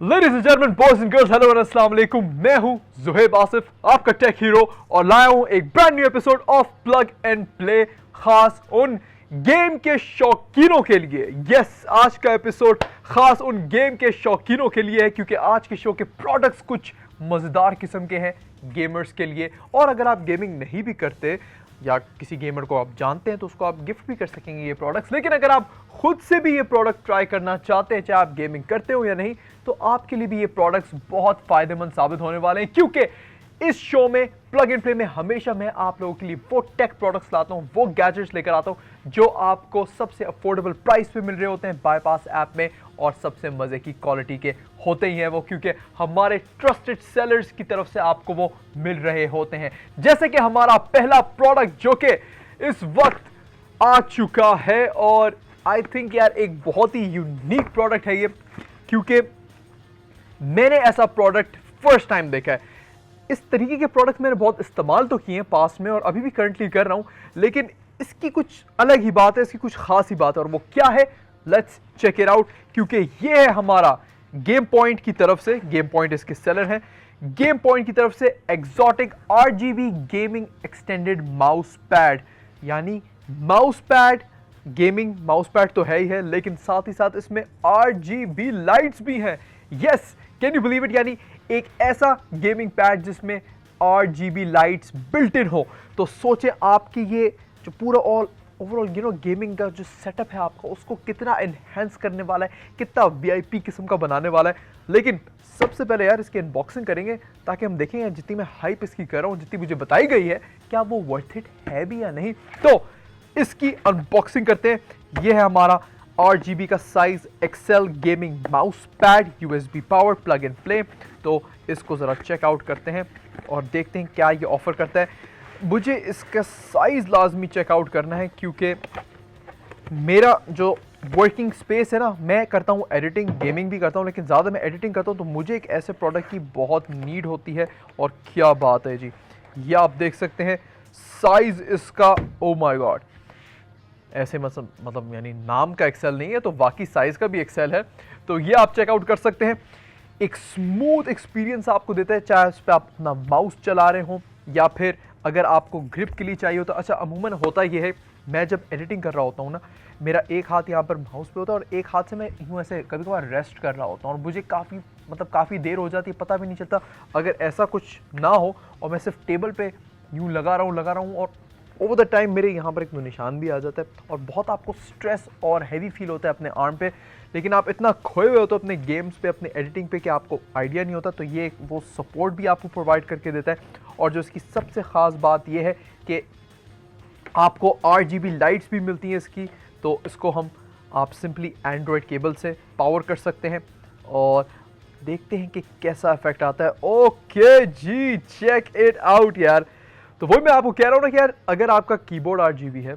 Ladies and gentleman, boys and girls, hello and अस्सलाम वालेकुम। मैं हूं जुहैब आसिफ, आपका टेक हीरो, और लाया हूं एक brand new episode of plug and play, खास उन गेम के शौकीनों के लिए। यस, आज का एपिसोड खास उन गेम के शौकीनों के लिए है, क्योंकि आज के शो के प्रोडक्ट्स कुछ मजेदार किस्म के हैं गेमर्स के लिए। और अगर आप गेमिंग नहीं भी करते या किसी गेमर को आप जानते हैं तो उसको आप गिफ्ट भी कर सकेंगे ये प्रोडक्ट्स। लेकिन अगर आप खुद से भी ये प्रोडक्ट ट्राई करना चाहते हैं, चाहे आप गेमिंग करते हो या नहीं, तो आपके लिए भी ये प्रोडक्ट्स बहुत फायदेमंद साबित होने वाले हैं। क्योंकि इस शो में, प्लग एंड प्ले में, हमेशा मैं आप लोगों के लिए वो टेक प्रोडक्ट्स लाता हूं, वो गैजेट्स लेकर आता हूं जो आपको सबसे अफोर्डेबल प्राइस पे मिल रहे होते हैं बाईपास ऐप में, और सबसे मजे की क्वालिटी के होते ही हैं वो, क्योंकि हमारे ट्रस्टेड सेलर्स की तरफ से आपको वो मिल रहे होते हैं। जैसे कि हमारा पहला प्रोडक्ट जो कि इस वक्त आ चुका है, और आई थिंक यार एक बहुत ही यूनिक प्रोडक्ट है ये, क्योंकि मैंने ऐसा प्रोडक्ट फर्स्ट टाइम देखा है। इस तरीके के प्रोडक्ट मैंने बहुत इस्तेमाल तो किए हैं पास्ट में और अभी भी करंटली कर रहा हूं, लेकिन इसकी कुछ अलग ही बात है, इसकी कुछ खास ही बात है। और वो क्या है, लेट्स चेक इट आउट। क्योंकि ये है हमारा गेम पॉइंट की तरफ से, गेम पॉइंट इसके सेलर हैं, गेम पॉइंट की तरफ से exotic RGB gaming extended mouse pad. यानी mouse pad, gaming mouse pad तो है ही है, लेकिन साथ ही साथ इसमें RGB लाइट्स भी हैं। Yes, can you believe it, यानी एक ऐसा गेमिंग पैड जिसमें RGB लाइट्स बिल्ट इन हो। तो सोचे आपकी ये जो पूरा ओवरऑल गेमिंग का जो सेटअप है आपका, उसको कितना एनहेंस करने वाला है, कितना VIP किस्म का बनाने वाला है। लेकिन सबसे पहले यार इसकी अनबॉक्सिंग करेंगे, ताकि हम देखें यार जितनी मैं हाइप इसकी कर रहा हूँ, जितनी मुझे बताई गई है, क्या वो वर्थ इट है भी या नहीं। तो इसकी अनबॉक्सिंग करते हैं। यह है हमारा RGB का size Excel gaming mouse pad, USB power, plug and play. तो इसको ज़रा चेकआउट करते हैं और देखते हैं क्या ये ऑफर करता है। मुझे इसका साइज लाजमी चेकआउट करना है, क्योंकि मेरा जो वर्किंग स्पेस है ना, मैं करता हूँ एडिटिंग, गेमिंग भी करता हूँ, लेकिन ज़्यादा मैं एडिटिंग करता हूँ, तो मुझे एक ऐसे प्रोडक्ट की बहुत नीड होती है। और क्या बात है जी, ये आप देख सकते हैं साइज इसका, ओ माय गॉड, ऐसे मतलब यानी नाम का एक्सेल नहीं है तो बाकी साइज का भी एक्सेल है। तो ये आप चेकआउट कर सकते हैं। एक स्मूथ एक्सपीरियंस आपको देता है, चाहे उस पर आप अपना माउस चला रहे हो या फिर अगर आपको ग्रिप के लिए चाहिए हो तो। अच्छा, अमूमन होता ये है, मैं जब एडिटिंग कर रहा होता हूँ ना, मेरा एक हाथ यहाँ पर माउस पे होता है और एक हाथ से मैं यूँ ऐसे कभी कभार रेस्ट कर रहा होता हूँ, और मुझे काफ़ी देर हो जाती है, पता भी नहीं चलता। अगर ऐसा कुछ ना हो और मैं सिर्फ टेबल पे यूँ लगा रहा हूँ और ओवर द टाइम मेरे यहाँ पर एक निशान भी आ जाता है, और बहुत आपको स्ट्रेस और हैवी फील होता है अपने आर्म पे। लेकिन आप इतना खोए हुए होते हो अपने गेम्स पे, अपने एडिटिंग पे, कि आपको आइडिया नहीं होता। तो ये वो सपोर्ट भी आपको प्रोवाइड करके देता है। और जो इसकी सबसे ख़ास बात ये है कि आपको RGB लाइट्स भी मिलती हैं इसकी। तो इसको आप सिंपली एंड्रॉयड केबल से पावर कर सकते हैं और देखते हैं कि कैसा इफेक्ट आता है। ओके जी, चेक इट आउट यार। तो वही मैं आपको कह रहा हूँ ना कि यार अगर आपका कीबोर्ड RGB है,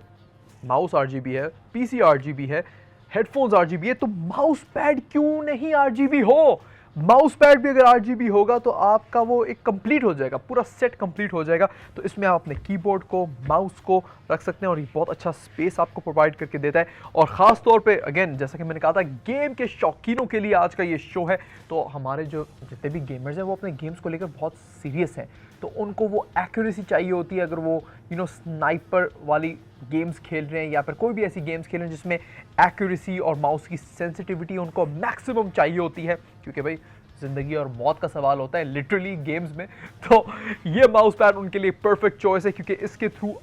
माउस RGB है, PC RGB है, हेडफोन्स RGB है, तो माउस पैड क्यों नहीं RGB हो। माउस पैड भी अगर RGB होगा तो आपका वो एक कंप्लीट हो जाएगा, पूरा सेट कंप्लीट हो जाएगा। तो इसमें आप अपने कीबोर्ड को, माउस को रख सकते हैं और ये बहुत अच्छा स्पेस आपको प्रोवाइड करके देता है। और ख़ास तौर पे अगेन, जैसा कि मैंने कहा था, गेम के शौकीनों के लिए आज का ये शो है। तो हमारे जो जितने भी गेमर्स हैं वो अपने गेम्स को लेकर बहुत सीरियस हैं, तो उनको वो एक्यूरेसी चाहिए होती है। अगर वो स्नाइपर वाली गेम्स खेल रहे हैं या फिर कोई भी ऐसी गेम्स खेल रहे हैं जिसमें एक्यूरेसी और माउस की सेंसिटिविटी उनको मैक्सिमम चाहिए होती है, क्योंकि भाई ज़िंदगी और मौत का सवाल होता है लिटरली गेम्स में। तो ये माउस पैड उनके लिए परफेक्ट चॉइस है, क्योंकि इसके थ्रू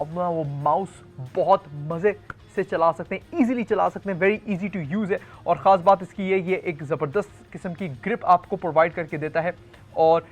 अपना वो माउस बहुत मज़े से चला सकते हैं, इजीली चला सकते हैं, वेरी इजी टू यूज़ है। और ख़ास बात इसकी ये एक ज़बरदस्त किस्म की ग्रिप आपको प्रोवाइड करके देता है। और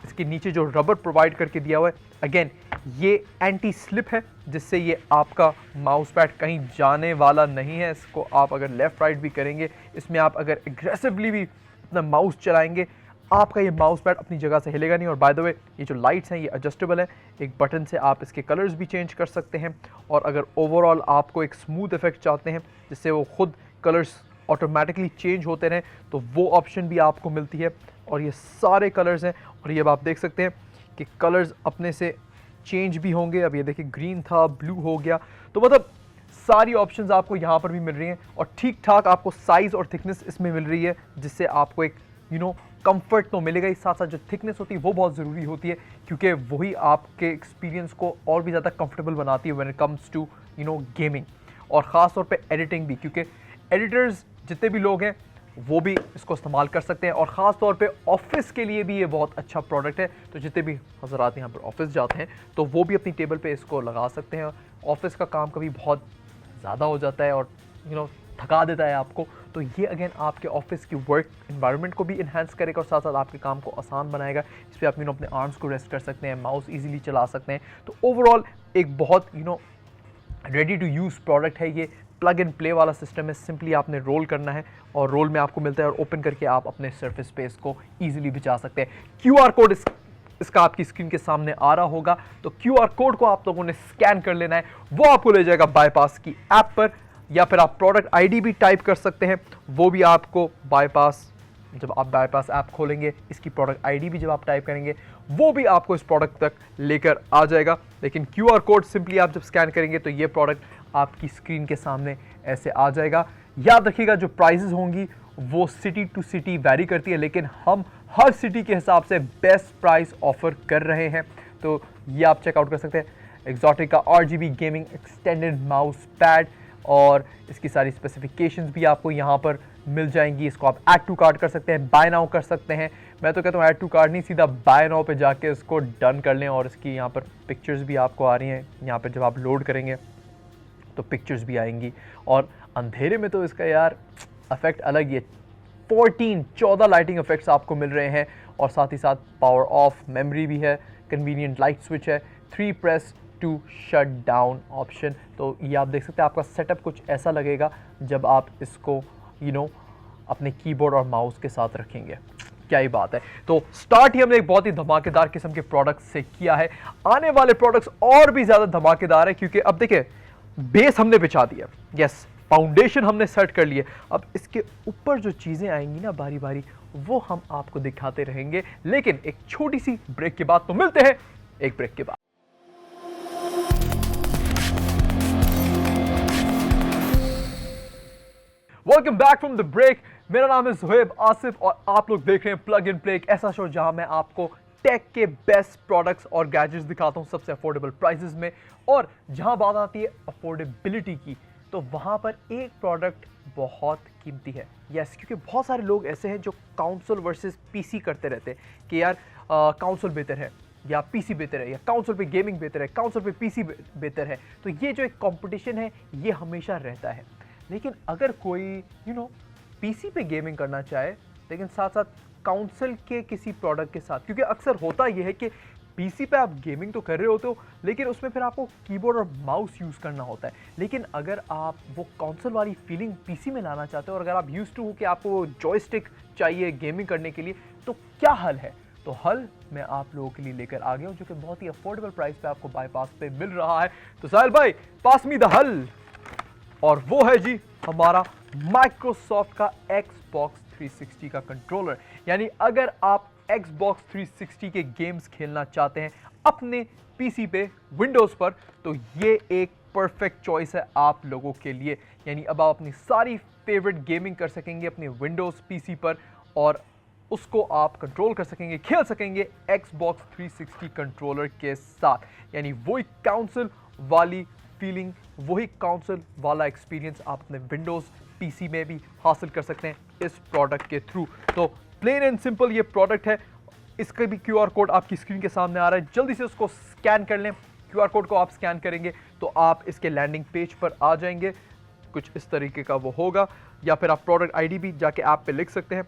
इसके नीचे जो रबर प्रोवाइड करके दिया हुआ है, अगेन ये एंटी स्लिप है, जिससे ये आपका माउस पैड कहीं जाने वाला नहीं है। इसको आप अगर लेफ़्ट राइट भी करेंगे, इसमें आप अगर एग्रेसिवली भी अपना माउस चलाएंगे, आपका ये माउस पैड अपनी जगह से हिलेगा नहीं। और बाय द वे, ये जो लाइट्स हैं ये एडजस्टेबल है, एक बटन से आप इसके कलर्स भी चेंज कर सकते हैं। और अगर ओवरऑल आपको एक स्मूथ इफेक्ट चाहते हैं जिससे वो खुद कलर्स ऑटोमेटिकली चेंज होते रहें, तो वो ऑप्शन भी आपको मिलती है। और ये सारे कलर्स हैं, और ये अब आप देख सकते हैं कि कलर्स अपने से चेंज भी होंगे। अब ये देखिए, ग्रीन था, ब्लू हो गया। तो मतलब सारी ऑप्शंस आपको यहाँ पर भी मिल रही हैं, और ठीक ठाक आपको साइज़ और थिकनेस इसमें मिल रही है, जिससे आपको एक कंफर्ट तो मिलेगा ही, साथ साथ जो थिकनेस होती है वो बहुत ज़रूरी होती है, क्योंकि वही आपके एक्सपीरियंस को और भी ज़्यादा कंफर्टेबल बनाती है when it comes to gaming, और ख़ास तौर पे एडिटिंग भी, क्योंकि एडिटर्स जितने भी लोग हैं वो भी इसको इस्तेमाल कर सकते हैं, और ख़ास तौर पे ऑफिस के लिए भी ये बहुत अच्छा प्रोडक्ट है। तो जितने भी हज़रात यहाँ पर ऑफिस जाते हैं तो वो भी अपनी टेबल पे इसको लगा सकते हैं। ऑफिस का काम कभी बहुत ज़्यादा हो जाता है और थका देता है आपको, तो ये अगेन आपके ऑफिस की वर्क एनवायरनमेंट को भी इन्हांस करेगा और साथ साथ आपके काम को आसान बनाएगा। इस पर आप अपने आर्म्स को रेस्ट कर सकते हैं, माउस ईजिली चला सकते हैं। तो ओवरऑल एक बहुत रेडी टू यूज़ प्रोडक्ट है ये। प्लग एंड प्ले वाला सिस्टम है, सिंपली आपने रोल करना है और रोल में आपको मिलता है, और ओपन करके आप अपने सरफेस पे इसको ईजिली बिछा सकते हैं। QR कोड इसका आपकी स्क्रीन के सामने आ रहा होगा, तो QR कोड को आप लोगों ने स्कैन कर लेना है, वो आपको ले जाएगा बाईपास की ऐप पर, या फिर आप प्रोडक्ट ID भी टाइप कर सकते हैं, वो भी आपको बाईपास, जब आप बाईपास ऐप खोलेंगे इसकी प्रोडक्ट ID भी जब आप टाइप करेंगे वो भी आपको इस प्रोडक्ट तक लेकर आ जाएगा। लेकिन QR कोड सिंपली आप जब स्कैन करेंगे तो ये प्रोडक्ट आपकी स्क्रीन के सामने ऐसे आ जाएगा। याद रखिएगा जो प्राइसेस होंगी वो सिटी टू सिटी वैरी करती है, लेकिन हम हर सिटी के हिसाब से बेस्ट प्राइस ऑफर कर रहे हैं, तो ये आप चेकआउट कर सकते हैं। एक्सोटिक का RGB gaming extended mouse pad, और इसकी सारी स्पेसिफिकेशंस भी आपको यहाँ पर मिल जाएंगी। इसको आप ऐड टू कार्ट कर सकते हैं, बाय नाउ कर सकते हैं। मैं तो कहता हूँ ऐड टू कार्ट नहीं, सीधा बाय नाउ पे जाके इसको डन कर लें। और इसकी यहाँ पर पिक्चर्स भी आपको आ रही हैं, यहाँ पर जब आप लोड करेंगे तो पिक्चर्स भी आएंगी, और अंधेरे में तो इसका यार इफेक्ट अलग ही है। 14 लाइटिंग इफेक्ट्स आपको मिल रहे हैं, और साथ ही साथ पावर ऑफ मेमोरी भी है, कन्वीनियंट लाइट स्विच है, 3 press to shut down option. तो ये आप देख सकते हैं, आपका सेटअप कुछ ऐसा लगेगा जब आप इसको अपने कीबोर्ड और माउस के साथ रखेंगे। क्या ही बात है। तो स्टार्ट ही हमने एक बहुत ही धमाकेदार किस्म के प्रोडक्ट से किया है। आने वाले प्रोडक्ट्स और भी ज़्यादा धमाकेदार है, क्योंकि अब देखिए बेस हमने बिछा दिया, यस, फाउंडेशन हमने सेट कर लिए। अब इसके ऊपर जो चीज़ें आएंगी ना बारी बारी, वो हम आपको दिखाते रहेंगे, लेकिन एक छोटी सी ब्रेक के बाद। तो मिलते हैं एक ब्रेक के बाद। Welcome back from the break. मेरा नाम है ज़ुहैब आसिफ और आप लोग देख रहे हैं प्लग एंड प्ले, एक ऐसा शो जहां मैं आपको टेक के बेस्ट प्रोडक्ट्स और गैजेट्स दिखाता हूं सबसे अफोर्डेबल प्राइसेस में। और जहां बात आती है अफोर्डेबिलिटी की, तो वहां पर एक प्रोडक्ट बहुत कीमती है, यस, क्योंकि बहुत सारे लोग ऐसे हैं जो काउंसोल वर्सेस पीसी करते रहते हैं कि यार काउंसोल बेहतर है या पीसी बेहतर है, या काउंसोल पे गेमिंग बेहतर है, काउंसोल पे पीसी बेहतर है। तो ये जो एक कंपटीशन है ये हमेशा रहता है। लेकिन अगर कोई पीसी पे गेमिंग करना चाहे, लेकिन साथ साथ काउंसिल के किसी प्रोडक्ट के साथ, क्योंकि अक्सर होता यह है कि पीसी पे आप गेमिंग तो कर रहे होते हो, लेकिन उसमें फिर आपको कीबोर्ड और माउस यूज़ करना होता है। लेकिन अगर आप वो काउंसिल वाली फीलिंग पीसी में लाना चाहते हो, और अगर आप यूज टू हो कि आपको वो जॉयस्टिक चाहिए गेमिंग करने के लिए, तो क्या हल है? तो हल मैं आप लोगों के लिए लेकर आ गया हूँ, जो कि बहुत ही अफोर्डेबल प्राइस पे आपको बाईपास पे मिल रहा है। तो साहिल भाई, पास मी द हल, और वो है जी हमारा माइक्रोसॉफ्ट का Xbox 360 का कंट्रोलर। यानी अगर आप Xbox 360 के गेम्स खेलना चाहते हैं अपने पीसी पे, विंडोज़ पर, तो ये एक परफेक्ट चॉइस है आप लोगों के लिए। यानी अब आप अपनी सारी फेवरेट गेमिंग कर सकेंगे अपने विंडोज़ पीसी पर, और उसको आप कंट्रोल कर सकेंगे, खेल सकेंगे Xbox 360 कंट्रोलर के साथ। यानी वही काउंसिल वाली फीलिंग, वही काउंसिल वाला एक्सपीरियंस आप अपने विंडोज़ पीसी में भी हासिल कर सकते हैं इस प्रोडक्ट के थ्रू। तो प्लेन एंड सिंपल ये प्रोडक्ट है। इसका भी QR कोड आपकी स्क्रीन के सामने आ रहा है, जल्दी से उसको स्कैन कर लें। QR कोड को आप स्कैन करेंगे तो आप इसके लैंडिंग पेज पर आ जाएंगे, कुछ इस तरीके का वो होगा, या फिर आप प्रोडक्ट ID भी जाके ऐप पे लिख सकते हैं।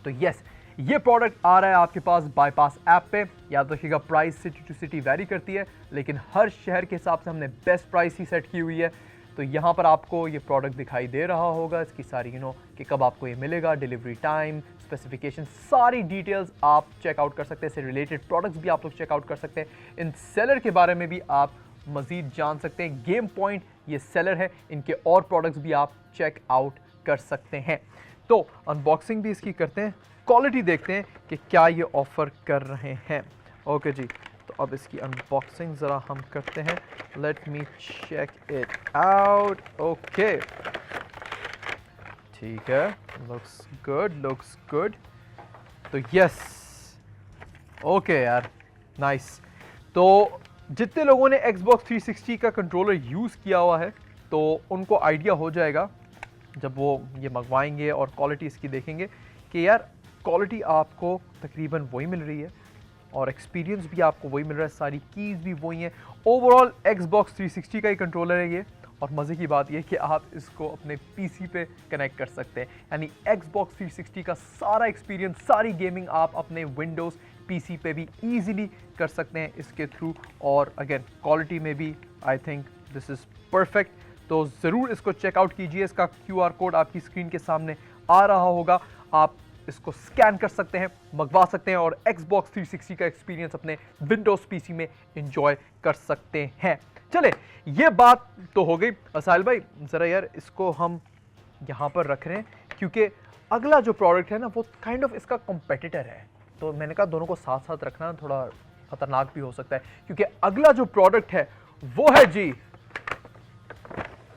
तो यस, ये प्रोडक्ट आ रहा है आपके पास बाईपास ऐप पे। याद रखिएगा price city to city vary करती है, लेकिन हर शहर के हिसाब से हमने बेस्ट प्राइस ही सेट की हुई है। तो यहाँ पर आपको ये प्रोडक्ट दिखाई दे रहा होगा, इसकी सारी कि कब आपको ये मिलेगा, डिलीवरी टाइम, स्पेसिफिकेशन, सारी डिटेल्स आप चेकआउट कर सकते हैं। इससे रिलेटेड प्रोडक्ट्स भी आप लोग चेकआउट कर सकते हैं। इन सेलर के बारे में भी आप मज़ीद जान सकते हैं। गेम पॉइंट ये सेलर है, इनके और प्रोडक्ट्स भी आप चेकआउट कर सकते हैं। तो अनबॉक्सिंग भी इसकी करते हैं, क्वालिटी देखते हैं कि क्या ये ऑफ़र कर रहे हैं। ओके जी, तो अब इसकी अनबॉक्सिंग ज़रा हम करते हैं। Let me check it out. Okay, ठीक है, लुक्स गुड, लुक्स गुड। तो यस, ओके यार, नाइस। तो जितने लोगों ने Xbox 360 का कंट्रोलर यूज़ किया हुआ है तो उनको आइडिया हो जाएगा जब वो ये मंगवाएंगे और क्वालिटी इसकी देखेंगे कि यार क्वालिटी आपको तकरीबन वही मिल रही है और एक्सपीरियंस भी आपको वही मिल रहा है, सारी कीज़ भी वही हैं। ओवरऑल Xbox 360 का ही कंट्रोलर है ये, और मज़े की बात ये कि आप इसको अपने पीसी पे कनेक्ट कर सकते हैं, यानी Xbox 360 का सारा एक्सपीरियंस, सारी गेमिंग आप अपने विंडोज़ पीसी पे भी इजीली कर सकते हैं इसके थ्रू। और अगेन क्वालिटी में भी I think this is perfect. तो ज़रूर इसको चेकआउट कीजिए, इसका QR कोड आपकी स्क्रीन के सामने आ रहा होगा, आप इसको स्कैन कर सकते हैं, मंगवा सकते हैं और Xbox 360 का एक्सपीरियंस अपने विंडोज़ पीसी में एंजॉय कर सकते हैं। चले, ये बात तो हो गई। असाइल भाई ज़रा यार इसको हम यहाँ पर रख रहे हैं क्योंकि अगला जो प्रोडक्ट है ना वो काइंड ऑफ इसका कॉम्पिटिटर है, तो मैंने कहा दोनों को साथ साथ रखना थोड़ा खतरनाक भी हो सकता है, क्योंकि अगला जो प्रोडक्ट है वो है जी,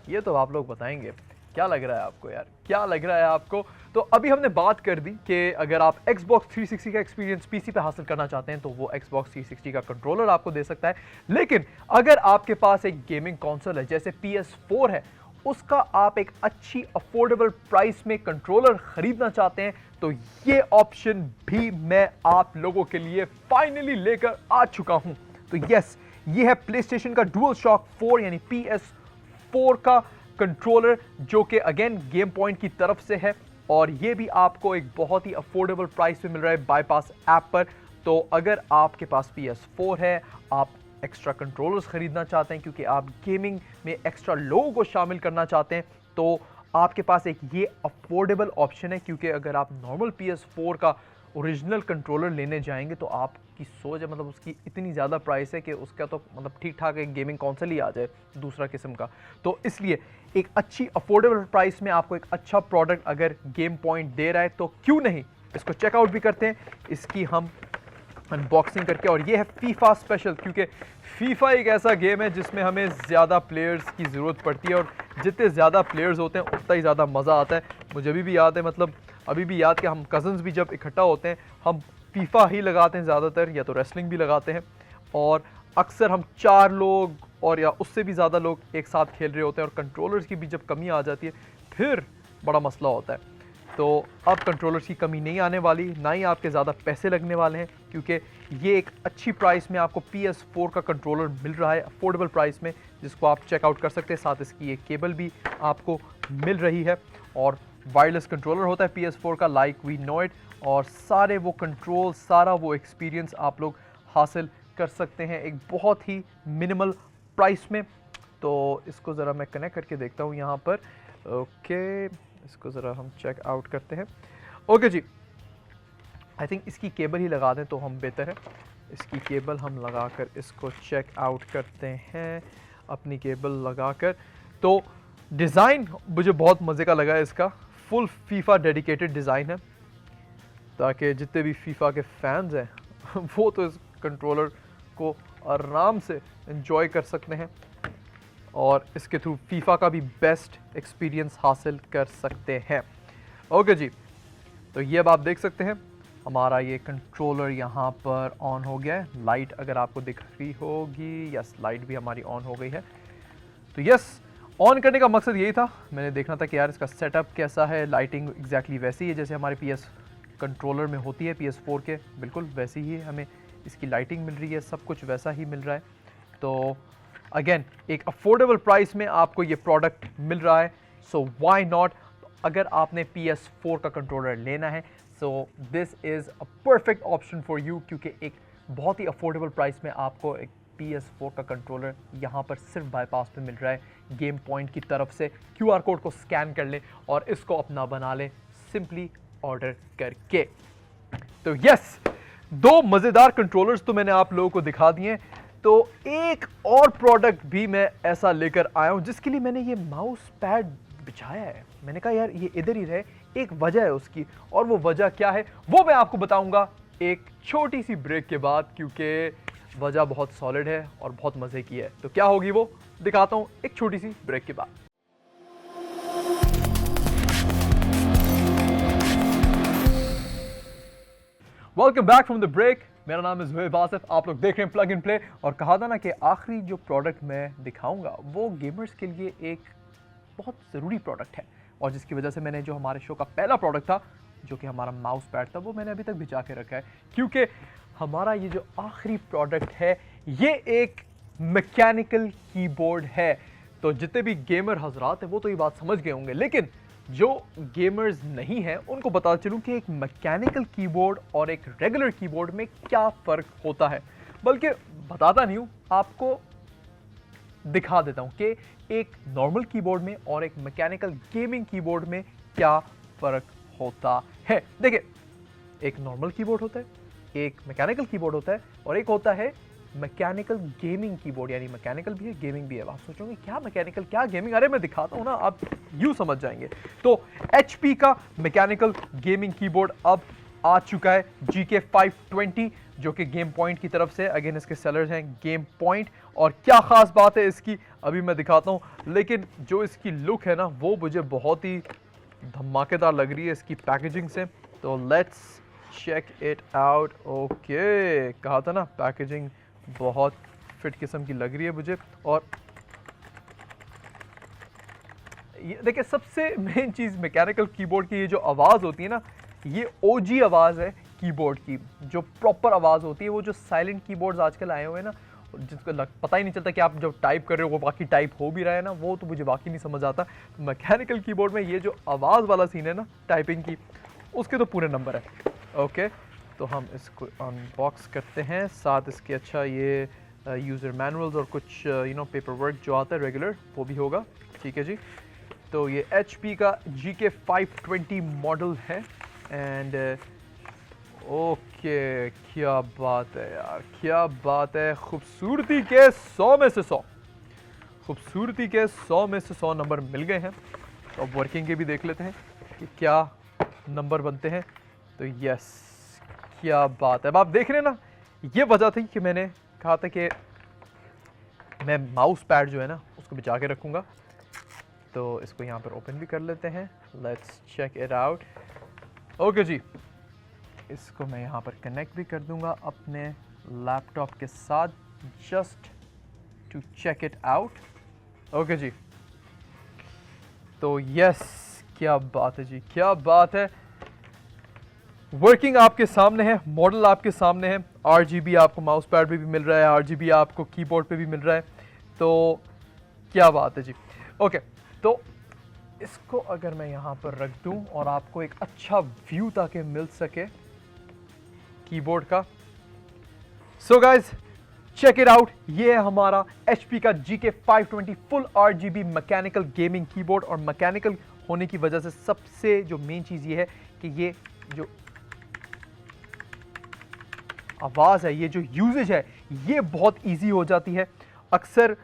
ये तो आप लोग बताएंगे। क्या लग रहा है आपको यार, क्या लग रहा है आपको? तो अभी हमने बात कर दी कि अगर आप Xbox 360 का एक्सपीरियंस पीसी पे हासिल करना चाहते हैं तो वो Xbox 360 का कंट्रोलर आपको दे सकता है। लेकिन अगर आपके पास एक गेमिंग कंसोल है जैसे PS4 है, उसका आप एक अच्छी अफोर्डेबल प्राइस में कंट्रोलर खरीदना चाहते हैं तो ये ऑप्शन भी मैं आप लोगों के लिए फाइनली लेकर आ चुका हूं। तो यस, ये है प्लेस्टेशन का DualShock 4 यानी PS4 का कंट्रोलर, जो कि अगेन गेम पॉइंट की तरफ से है और ये भी आपको एक बहुत ही अफोर्डेबल प्राइस पे मिल रहा है बाईपास ऐप पर। तो अगर आपके पास PS4 है, आप एक्स्ट्रा कंट्रोलर्स खरीदना चाहते हैं क्योंकि आप गेमिंग में एक्स्ट्रा लोगों को शामिल करना चाहते हैं, तो आपके पास एक ये अफोर्डेबल ऑप्शन है। क्योंकि अगर आप नॉर्मल PS4 का ओरिजिनल कंट्रोलर लेने जाएंगे तो आपकी सोच है, मतलब उसकी इतनी ज़्यादा प्राइस है कि उसका तो मतलब ठीक ठाक एक गेमिंग कंसोल ही आ जाए दूसरा किस्म का। तो इसलिए एक अच्छी अफोर्डेबल प्राइस में आपको एक अच्छा प्रोडक्ट अगर गेम पॉइंट दे रहा है तो क्यों नहीं इसको चेकआउट भी करते हैं, इसकी हम अनबॉक्सिंग करके। और ये है फीफा स्पेशल, क्योंकि फीफा एक ऐसा गेम है जिसमें हमें ज़्यादा प्लेयर्स की ज़रूरत पड़ती है और जितने ज़्यादा प्लेयर्स होते हैं उतना ही ज़्यादा मज़ा आता है। मुझे अभी भी याद है, मतलब अभी भी याद कि हम कज़न्स भी जब इकट्ठा होते हैं हम फीफा ही लगाते हैं ज़्यादातर, या तो रेसलिंग भी लगाते हैं, और अक्सर हम 4 लोग और या उससे भी ज़्यादा लोग एक साथ खेल रहे होते हैं और कंट्रोलर्स की भी जब कमी आ जाती है फिर बड़ा मसला होता है। तो अब कंट्रोलर्स की कमी नहीं आने वाली, ना ही आपके ज़्यादा पैसे लगने वाले हैं, क्योंकि ये एक अच्छी प्राइस में आपको PS4 का कंट्रोलर मिल रहा है अफोर्डेबल प्राइस में, जिसको आप चेकआउट कर सकते हैं। साथ इसकी एक केबल भी आपको मिल रही है और वायरलेस कंट्रोलर होता है PS4 का, लाइक वी नो इट, और सारे वो कंट्रोल, सारा वो एक्सपीरियंस आप लोग हासिल कर सकते हैं एक बहुत ही मिनिमल प्राइस में। तो इसको ज़रा मैं कनेक्ट करके देखता हूँ यहाँ पर। ओके, इसको ज़रा हम चेक आउट करते हैं। ओके जी, आई थिंक इसकी केबल ही लगा दें तो हम बेहतर है। इसकी केबल हम लगाकर इसको चेक आउट करते हैं, अपनी केबल लगाकर। तो डिज़ाइन मुझे बहुत मज़े का लगा है इसका, फुल फीफा डेडिकेटेड डिज़ाइन है, ताकि जितने भी फीफा के फैंस हैं वो तो इस कंट्रोलर को आराम से एंजॉय कर सकते हैं और इसके थ्रू फीफा का भी बेस्ट एक्सपीरियंस हासिल कर सकते हैं। ओके जी, तो ये अब आप देख सकते हैं हमारा ये कंट्रोलर यहाँ पर ऑन हो गया है। लाइट अगर आपको दिख रही होगी, यस, लाइट भी हमारी ऑन हो गई है। तो यस, ऑन करने का मकसद यही था, मैंने देखना था कि यार इसका सेटअप कैसा है। लाइटिंग एग्जैक्टली वैसी ही है जैसे हमारे PS कंट्रोलर में होती है, PS4 के बिल्कुल वैसी ही हमें इसकी लाइटिंग मिल रही है, सब कुछ वैसा ही मिल रहा है। तो अगेन एक अफोर्डेबल प्राइस में आपको ये प्रोडक्ट मिल रहा है, सो व्हाई नॉट। अगर आपने PS4 का कंट्रोलर लेना है so this is a perfect option for you, क्योंकि एक बहुत ही अफोर्डेबल प्राइस में आपको एक PS4 का कंट्रोलर यहाँ पर सिर्फ बाईपास पे मिल रहा है गेम पॉइंट की तरफ से। QR कोड को स्कैन कर लें और इसको अपना बना लें सिंपली ऑर्डर करके। तो यस, 2 मज़ेदार कंट्रोलर्स तो मैंने आप लोगों को दिखा दिए। तो एक और प्रोडक्ट भी मैं ऐसा लेकर आया हूँ जिसके लिए मैंने ये माउस पैड बिछाया है। मैंने कहा यार ये इधर ही रहे, एक वजह है उसकी, और वो वजह क्या है वो मैं आपको बताऊंगा एक छोटी सी ब्रेक के बाद, क्योंकि वजह बहुत सॉलिड है और बहुत मज़े की है। तो क्या होगी वो दिखाता हूँ एक छोटी सी ब्रेक के बाद। Welcome back from the break. मेरा नाम है ज़ुहैब आसिफ, आप लोग देख रहे हैं प्लग एंड प्ले। और कहा था ना कि आखिरी जो प्रोडक्ट मैं दिखाऊंगा वो गेमर्स के लिए एक बहुत ज़रूरी प्रोडक्ट है, और जिसकी वजह से मैंने जो हमारे शो का पहला प्रोडक्ट था जो कि हमारा माउस पैड था वो मैंने अभी तक भिजा के रखा है, क्योंकि हमारा ये जो आखिरी प्रोडक्ट है ये एक मैकेनिकल कीबोर्ड है। तो जितने भी गेमर हजरात हैं वो तो ये बात समझ गए होंगे, लेकिन जो गेमर्स नहीं हैं उनको बता चलूं कि एक मैकेनिकल कीबोर्ड और एक रेगुलर कीबोर्ड में क्या फ़र्क होता है। बल्कि बताता नहीं हूं, आपको दिखा देता हूं कि एक नॉर्मल कीबोर्ड में और एक मैकेनिकल गेमिंग कीबोर्ड में क्या फ़र्क होता है। देखिए, एक नॉर्मल कीबोर्ड होता है, एक मैकेनिकल कीबोर्ड होता है, और एक होता है मैकेनिकल गेमिंग कीबोर्ड, यानी मैकेनिकल भी है गेमिंग भी है। आप सोचोगे क्या मैकेनिकल क्या गेमिंग, अरे मैं दिखाता हूं ना, आप यूं समझ जाएंगे। तो HP का मैकेनिकल गेमिंग कीबोर्ड अब आ चुका है, GK 520, जो कि गेम पॉइंट की तरफ से, अगेन इसके सेलर्स हैं गेम पॉइंट। और क्या खास बात है इसकी अभी मैं दिखाता हूं, लेकिन जो इसकी लुक है ना वो मुझे बहुत ही धमाकेदार लग रही है इसकी पैकेजिंग से। तो let's check it out. Okay, कहा था ना पैकेजिंग बहुत फिट किस्म की लग रही है मुझे। और ये देखिए, सबसे मेन चीज़ मैकेनिकल कीबोर्ड की ये जो आवाज़ होती है ना, ये OG आवाज़ है कीबोर्ड की, जो प्रॉपर आवाज़ होती है। वो जो साइलेंट कीबोर्ड्स आजकल आए हुए हैं ना, जिसको पता ही नहीं चलता कि आप जब टाइप कर रहे हो वो बाकी टाइप हो भी रहा है ना, वो तो मुझे बाकी नहीं समझ आता। मैकेनिकल कीबोर्ड में ये जो आवाज़ वाला सीन है ना टाइपिंग की, उसके तो पूरे नंबर है। ओके, तो हम इसको अनबॉक्स करते हैं, साथ इसके अच्छा ये यूज़र मैनुअल्स और कुछ पेपर वर्क जो आता है रेगुलर वो भी होगा। ठीक है जी। तो ये HP का GK 520 मॉडल है। एंड ओके, क्या बात है यार, क्या बात है। खूबसूरती के 100 में से 100, खूबसूरती के 100 में से 100 नंबर मिल गए हैं। तो अब वर्किंग के भी देख लेते हैं कि क्या नंबर बनते हैं। तो यस, क्या बात है। अब आप देख रहे हैं ना, ये वजह थी कि मैंने कहा था कि मैं माउस पैड जो है ना उसको बचा के रखूँगा। तो इसको यहाँ पर ओपन भी कर लेते हैं, let's check it out. Okay जी, इसको मैं यहाँ पर कनेक्ट भी कर दूँगा अपने लैपटॉप के साथ, just to check it out. Okay जी, तो यस, क्या बात है जी, क्या बात है। वर्किंग आपके सामने है, मॉडल आपके सामने है। RGB आपको माउस पैड पे भी मिल रहा है, RGB आपको कीबोर्ड पे भी मिल रहा है। तो क्या बात है जी। ओके, तो इसको अगर मैं यहाँ पर रख दूँ और आपको एक अच्छा व्यू ताकि मिल सके कीबोर्ड का। So guys, check it out. ये है हमारा HP का GK 520 full RGB mechanical gaming keyboard. और मैकेनिकल होने की वजह से सबसे जो मेन चीज़ ये है कि ये जो आवाज़ है, ये जो यूजेज है, ये बहुत इजी हो जाती है। अक्सर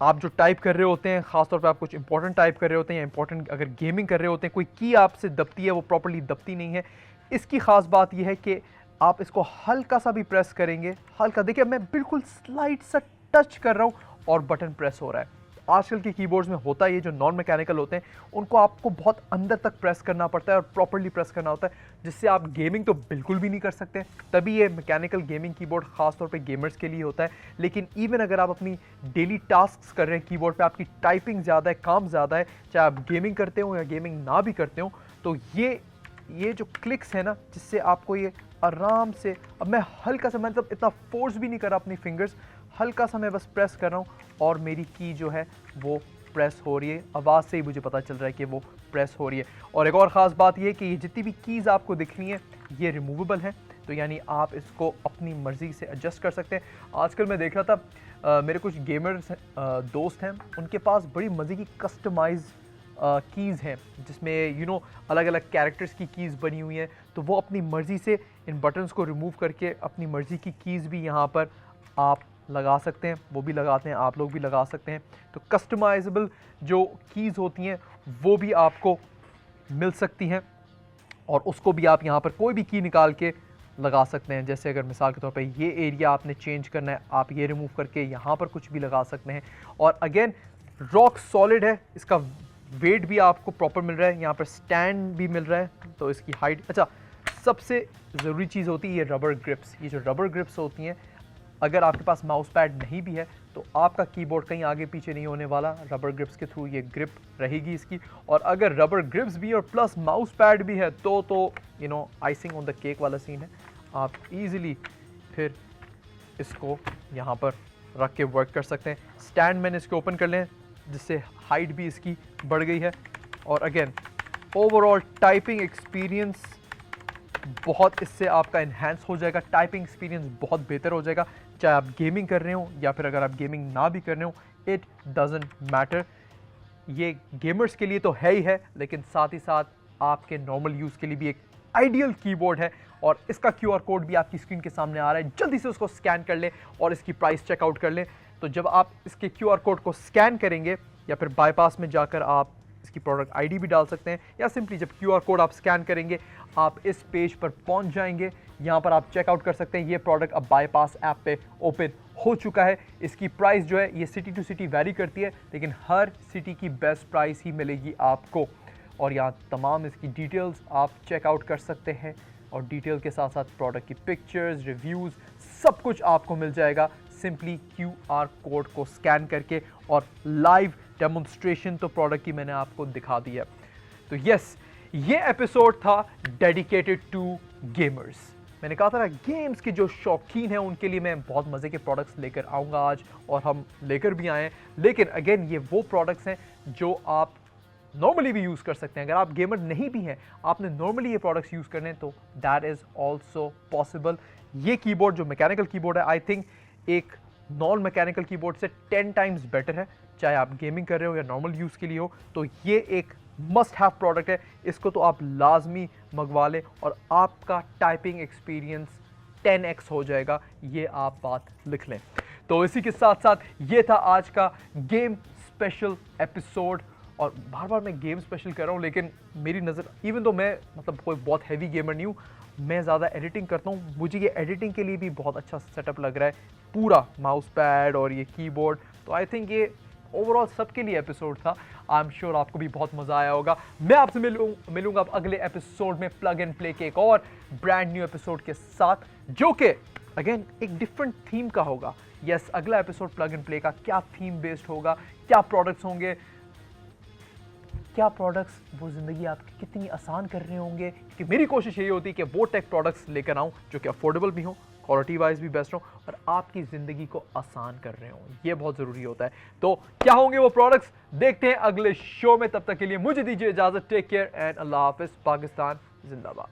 आप जो टाइप कर रहे होते हैं, ख़ासतौर पे आप कुछ इंपॉर्टेंट टाइप कर रहे होते हैं, या इंपॉर्टेंट अगर गेमिंग कर रहे होते हैं, कोई की आपसे दबती है वो प्रॉपर्ली दबती नहीं है। इसकी ख़ास बात यह है कि आप इसको हल्का सा भी प्रेस करेंगे, हल्का, देखिए मैं बिल्कुल स्लाइड सा टच कर रहा हूँ और बटन प्रेस हो रहा है। आजकल के कीबोर्ड्स में होता है ये जो नॉन मैकेनिकल होते हैं उनको आपको बहुत अंदर तक प्रेस करना पड़ता है और प्रॉपर्ली प्रेस करना होता है, जिससे आप गेमिंग तो बिल्कुल भी नहीं कर सकते। तभी ये मैकेनिकल गेमिंग कीबोर्ड खासतौर पे गेमर्स के लिए होता है। लेकिन इवन अगर आप अपनी डेली टास्क्स कर रहे हैं, कीबोर्ड पे आपकी टाइपिंग ज़्यादा है, काम ज़्यादा है, चाहे आप गेमिंग करते हो या गेमिंग ना भी करते हो, तो ये जो क्लिक्स है ना, जिससे आपको ये आराम से, अब मैं हल्का सा, मतलब इतना फोर्स भी नहीं कर रहा अपनी फिंगर्स, हल्का सा मैं बस प्रेस कर रहा हूँ और मेरी की जो है वो प्रेस हो रही है। आवाज़ से ही मुझे पता चल रहा है कि वो प्रेस हो रही है। और एक और ख़ास बात ये है कि ये जितनी भी कीज़ आपको दिख रही हैं ये रिमूवेबल हैं, तो यानी आप इसको अपनी मर्ज़ी से एडजस्ट कर सकते हैं। आजकल मैं देख रहा था मेरे कुछ गेमर्स दोस्त हैं, उनके पास बड़ी मज़े की कस्टमाइज़ कीज़ हैं, जिसमें अलग अलग कैरेक्टर्स की कीज़ बनी हुई हैं। तो वो अपनी मर्ज़ी से इन बटन्स को रिमूव करके अपनी मर्ज़ी की कीज़ भी यहाँ पर आप लगा सकते हैं, वो भी लगाते हैं, आप लोग भी लगा सकते हैं। तो कस्टमाइजेबल जो कीज़ होती हैं वो भी आपको मिल सकती हैं, और उसको भी आप यहाँ पर कोई भी की निकाल के लगा सकते हैं। जैसे अगर मिसाल के तौर पे ये एरिया आपने चेंज करना है, आप ये रिमूव करके यहाँ पर कुछ भी लगा सकते हैं। और अगेन रॉक सॉलिड है, इसका वेट भी आपको प्रॉपर मिल रहा है, यहाँ पर स्टैंड भी मिल रहा है, तो इसकी हाइट, अच्छा सबसे ज़रूरी चीज़ होती है ये रबर ग्रिप्स। ये जो रबर ग्रिप्स होती हैं, अगर आपके पास माउस पैड नहीं भी है तो आपका कीबोर्ड कहीं आगे पीछे नहीं होने वाला, रबर ग्रिप्स के थ्रू ये ग्रिप रहेगी इसकी। और अगर रबर ग्रिप्स भी और प्लस माउस पैड भी है तो you know icing on the cake वाला सीन है। आप इजीली फिर इसको यहाँ पर रख के वर्क कर सकते हैं। स्टैंड मैंने इसके ओपन कर लें जिससे हाइट भी इसकी बढ़ गई है। और अगेन ओवरऑल टाइपिंग एक्सपीरियंस बहुत इससे आपका इन्हेंस हो जाएगा, टाइपिंग एक्सपीरियंस बहुत बेहतर हो जाएगा, चाहे आप गेमिंग कर रहे हो या फिर अगर आप गेमिंग ना भी कर रहे हो, इट डजंट मैटर। ये गेमर्स के लिए तो है ही है, लेकिन साथ ही साथ आपके नॉर्मल यूज़ के लिए भी एक आइडियल कीबोर्ड है। और इसका QR कोड भी आपकी स्क्रीन के सामने आ रहा है, जल्दी से उसको स्कैन कर लें और इसकी प्राइस चेकआउट कर लें। तो जब आप इसके QR कोड को स्कैन करेंगे या फिर बाईपास में जाकर आप इसकी प्रोडक्ट आईडी भी डाल सकते हैं, या सिंपली जब QR कोड आप स्कैन करेंगे आप इस पेज पर पहुंच जाएंगे। यहाँ पर आप चेकआउट कर सकते हैं। ये प्रोडक्ट अब बाईपास ऐप पे ओपन हो चुका है। इसकी प्राइस जो है ये सिटी टू सिटी वैरी करती है, लेकिन हर सिटी की बेस्ट प्राइस ही मिलेगी आपको। और यहाँ तमाम इसकी डिटेल्स आप चेकआउट कर सकते हैं और डिटेल के साथ साथ प्रोडक्ट की पिक्चर्स, रिव्यूज़, सब कुछ आपको मिल जाएगा सिंपली QR कोड को स्कैन करके। और लाइव डेमोन्स्ट्रेशन तो प्रोडक्ट की मैंने आपको दिखा दी है। तो यस, ये एपिसोड था डेडिकेटेड टू गेमर्स। मैंने कहा था ना, गेम्स के जो शौकीन हैं उनके लिए मैं बहुत मज़े के प्रोडक्ट्स लेकर आऊँगा आज, और हम लेकर भी आए हैं। लेकिन अगेन ये वो प्रोडक्ट्स हैं जो आप नॉर्मली भी यूज़ कर सकते हैं। अगर आप गेमर नहीं भी हैं, आपने नॉर्मली ये प्रोडक्ट्स यूज़ करने हैं, तो दैट इज़ ऑल्सो पॉसिबल। ये कीबोर्ड जो मैकेनिकल कीबोर्ड है, आई थिंक एक नॉन मैकेनिकल कीबोर्ड से 10 टाइम्स बेटर है, चाहे आप गेमिंग कर रहे हो या नॉर्मल यूज़ के लिए हो। तो ये एक मस्ट हैव प्रोडक्ट है, इसको तो आप लाजमी मंगवा लें और आपका टाइपिंग एक्सपीरियंस 10x हो जाएगा, ये आप बात लिख लें। तो इसी के साथ साथ ये था आज का गेम स्पेशल एपिसोड। और बार बार मैं गेम स्पेशल कर रहा हूँ, लेकिन मेरी नज़र, इवन तो मैं मतलब कोई बहुत हैवी गेमर नहीं हूँ, मैं ज़्यादा एडिटिंग करता हूँ, मुझे ये एडिटिंग के लिए भी बहुत अच्छा सेटअप लग रहा है, पूरा माउस पैड और ये कीबोर्ड। तो आई थिंक ये ओवरऑल सबके लिए एपिसोड था। आई एम श्योर आपको भी बहुत मज़ा आया होगा। मैं आपसे मिलूंगा अब अगले एपिसोड में प्लग एंड प्ले के एक और ब्रांड न्यू एपिसोड के साथ, जो कि अगेन एक डिफरेंट थीम का होगा। यस, अगला एपिसोड प्लग एंड प्ले का क्या थीम बेस्ड होगा, क्या प्रोडक्ट्स होंगे, क्या प्रोडक्ट्स वो ज़िंदगी आपकी कितनी आसान कर रहे होंगे। क्योंकि मेरी कोशिश यही होती है कि वो टेक प्रोडक्ट्स लेकर आऊँ जो कि अफोर्डेबल भी हों, क्वालिटी वाइज भी बेस्ट हो और आपकी ज़िंदगी को आसान कर रहे हों। ये बहुत ज़रूरी होता है। तो क्या होंगे वो प्रोडक्ट्स, देखते हैं अगले शो में। तब तक के लिए मुझे दीजिए इजाज़त। टेक केयर एंड अल्लाह हाफिज़। पाकिस्तान जिंदाबाद।